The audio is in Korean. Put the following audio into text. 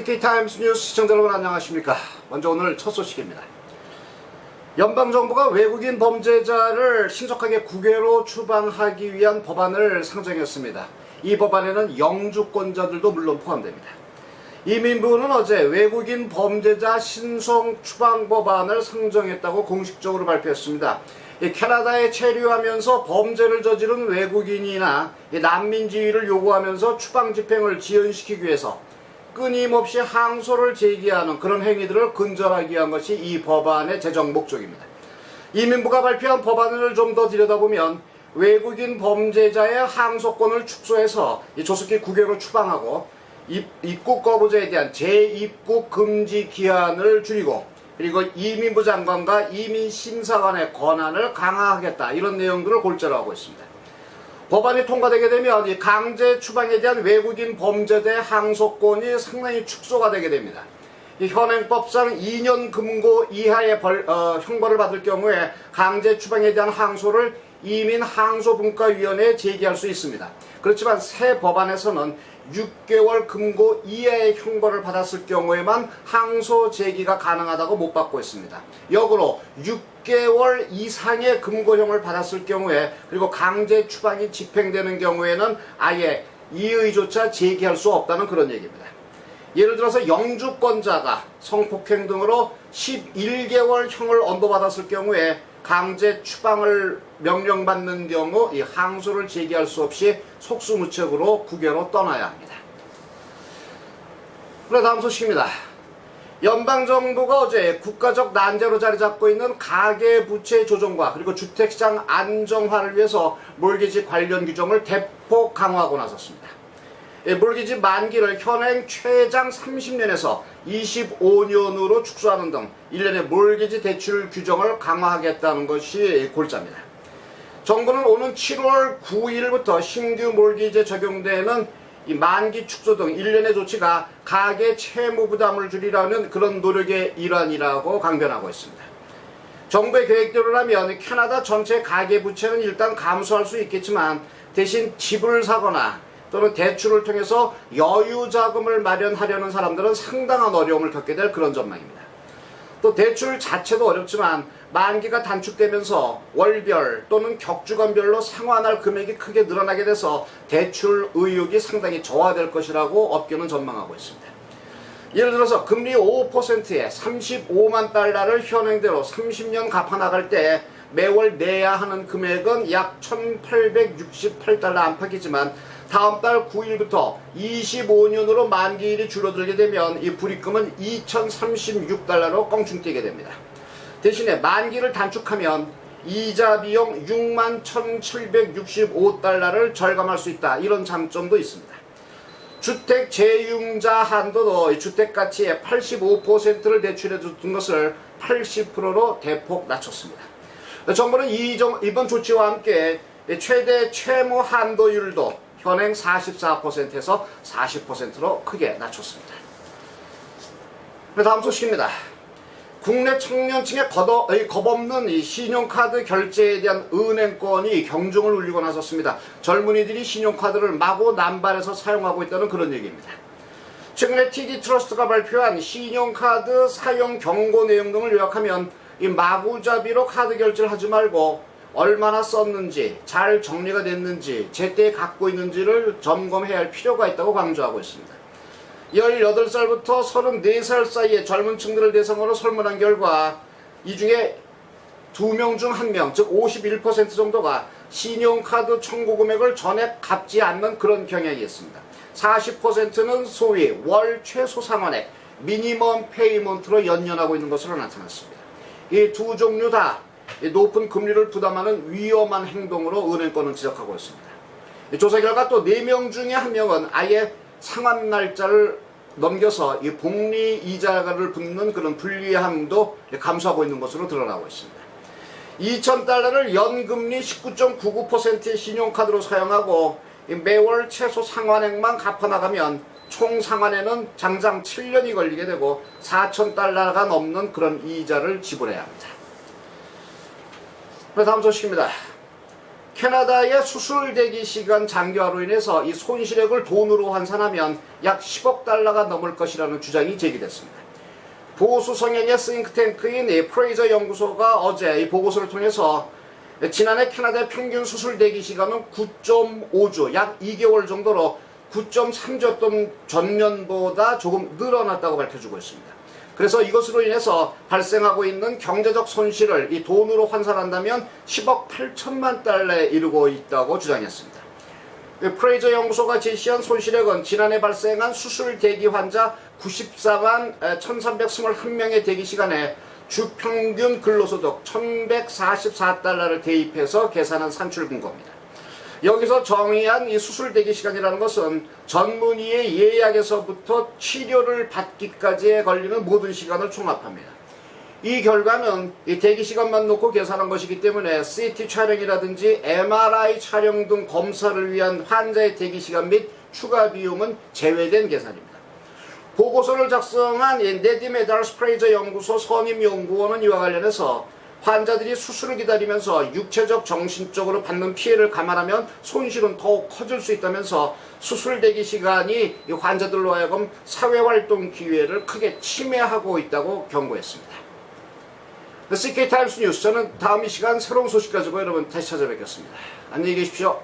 TK타임스 뉴스 시청자 여러분 안녕하십니까. 먼저 오늘 첫 소식입니다. 연방정부가 외국인 범죄자를 신속하게 국외로 추방하기 위한 법안을 상정했습니다. 이 법안에는 영주권자들도 물론 포함됩니다. 이민부는 어제 외국인 범죄자 신속 추방 법안을 상정했다고 공식적으로 발표했습니다. 캐나다에 체류하면서 범죄를 저지른 외국인이나 난민 지위를 요구하면서 추방 집행을 지연시키기 위해서 끊임없이 항소를 제기하는 그런 행위들을 근절하기 위한 것이 이 법안의 제정 목적입니다. 이민부가 발표한 법안을 좀 더 들여다보면 외국인 범죄자의 항소권을 축소해서 조속히 국외로 추방하고 입국 거부자에 대한 재입국 금지 기한을 줄이고 그리고 이민부 장관과 이민심사관의 권한을 강화하겠다, 이런 내용들을 골자로 하고 있습니다. 법안이 통과되게 되면 이 강제 추방에 대한 외국인 범죄자의 항소권이 상당히 축소가 되게 됩니다. 이 현행법상 2년 금고 이하의 형벌을 받을 경우에 강제 추방에 대한 항소를 이민항소분과위원회에 제기할 수 있습니다. 그렇지만 새 법안에서는 6개월 금고 이하의 형벌을 받았을 경우에만 항소 제기가 가능하다고 못 받고 있습니다. 역으로 6개월 이상의 금고형을 받았을 경우에 그리고 강제 추방이 집행되는 경우에는 아예 이의조차 제기할 수 없다는 그런 얘기입니다. 예를 들어서 영주권자가 성폭행 등으로 11개월 형을 언도받았을 경우에 강제 추방을 명령받는 경우 이 항소를 제기할 수 없이 속수무책으로 국외로 떠나야 합니다. 그럼 다음 소식입니다. 연방정부가 어제 국가적 난제로 자리잡고 있는 가계부채 조정과 그리고 주택시장 안정화를 위해서 몰기지 관련 규정을 대폭 강화하고 나섰습니다. 몰기지 만기를 현행 최장 30년에서 25년으로 축소하는 등 일련의 몰기지 대출 규정을 강화하겠다는 것이 골자입니다. 정부는 오는 7월 9일부터 신규 몰기지에 적용되는 이 만기 축소 등 일련의 조치가 가계 채무 부담을 줄이라는 그런 노력의 일환이라고 강변하고 있습니다. 정부의 계획대로라면 캐나다 전체 가계 부채는 일단 감소할 수 있겠지만 대신 집을 사거나 또는 대출을 통해서 여유 자금을 마련하려는 사람들은 상당한 어려움을 겪게 될 그런 전망입니다. 또 대출 자체도 어렵지만 만기가 단축되면서 월별 또는 격주간별로 상환할 금액이 크게 늘어나게 돼서 대출 의욕이 상당히 저하될 것이라고 업계는 전망하고 있습니다. 예를 들어서 금리 5%에 35만 달러를 현행대로 30년 갚아나갈 때 매월 내야 하는 금액은 약 1,868달러 안팎이지만 다음 달 9일부터 25년으로 만기일이 줄어들게 되면 이 불입금은 2,036달러로 껑충 뛰게 됩니다. 대신에 만기를 단축하면 이자 비용 61,765달러를 절감할 수 있다, 이런 장점도 있습니다. 주택 재융자 한도도 주택 가치의 85%를 대출해 준 것을 80%로 대폭 낮췄습니다. 정부는 이번 조치와 함께 최대 채무 한도율도 현행 44%에서 40%로 크게 낮췄습니다. 다음 소식입니다. 국내 청년층의 겁없는 이 신용카드 결제에 대한 은행권이 경종을 울리고 나섰습니다. 젊은이들이 신용카드를 마구 남발해서 사용하고 있다는 그런 얘기입니다. 최근에 TD트러스트가 발표한 신용카드 사용 경고 내용 등을 요약하면 이 마구잡이로 카드 결제를 하지 말고 얼마나 썼는지, 잘 정리가 됐는지, 제때 갖고 있는지를 점검해야 할 필요가 있다고 강조하고 있습니다. 18살부터 34살 사이의 젊은 층들을 대상으로 설문한 결과 이 중에 2명 중 1명, 즉 51% 정도가 신용카드 청구 금액을 전액 갚지 않는 그런 경향이 있습니다. 40%는 소위 월 최소 상환액, 미니멈 페이먼트로 연연하고 있는 것으로 나타났습니다. 이 두 종류 다 높은 금리를 부담하는 위험한 행동으로 은행권은 지적하고 있습니다. 조사 결과 또 4명 중에 1명은 아예 상환 날짜를 넘겨서 이 복리 이자를 붓는 그런 불리함도 감소하고 있는 것으로 드러나고 있습니다. 2,000달러를 연금리 19.99%의 신용카드로 사용하고 매월 최소 상환액만 갚아나가면 총 상환에는 장장 7년이 걸리게 되고 4,000달러가 넘는 그런 이자를 지불해야 합니다. 다음 소식입니다. 캐나다의 수술 대기 시간 장기화로 인해서 이 손실액을 돈으로 환산하면 약 10억 달러가 넘을 것이라는 주장이 제기됐습니다. 보수 성향의 싱크탱크인 프레이저 연구소가 어제 이 보고서를 통해서 지난해 캐나다의 평균 수술 대기 시간은 9.5주, 약 2개월 정도로 9.3주 전년보다 조금 늘어났다고 밝혀주고 있습니다. 그래서 이것으로 인해서 발생하고 있는 경제적 손실을 이 돈으로 환산한다면 10억 8천만 달러에 이르고 있다고 주장했습니다. 프레이저 연구소가 제시한 손실액은 지난해 발생한 수술 대기 환자 94만 1321명의 대기 시간에 주평균 근로소득 1144달러를 대입해서 계산한 산출 근거입니다. 여기서 정의한 이 수술 대기 시간이라는 것은 전문의의 예약에서부터 치료를 받기까지에 걸리는 모든 시간을 총합합니다. 이 결과는 이 대기 시간만 놓고 계산한 것이기 때문에 CT 촬영이라든지 MRI 촬영 등 검사를 위한 환자의 대기 시간 및 추가 비용은 제외된 계산입니다. 보고서를 작성한 네디 메달스 프레이저 연구소 선임 연구원은 이와 관련해서 환자들이 수술을 기다리면서 육체적, 정신적으로 받는 피해를 감안하면 손실은 더욱 커질 수 있다면서 수술 대기 시간이 이 환자들로 하여금 사회활동 기회를 크게 침해하고 있다고 경고했습니다. CK타임스 뉴스, 저는 다음 이 시간 새로운 소식 가지고 여러분 다시 찾아뵙겠습니다. 안녕히 계십시오.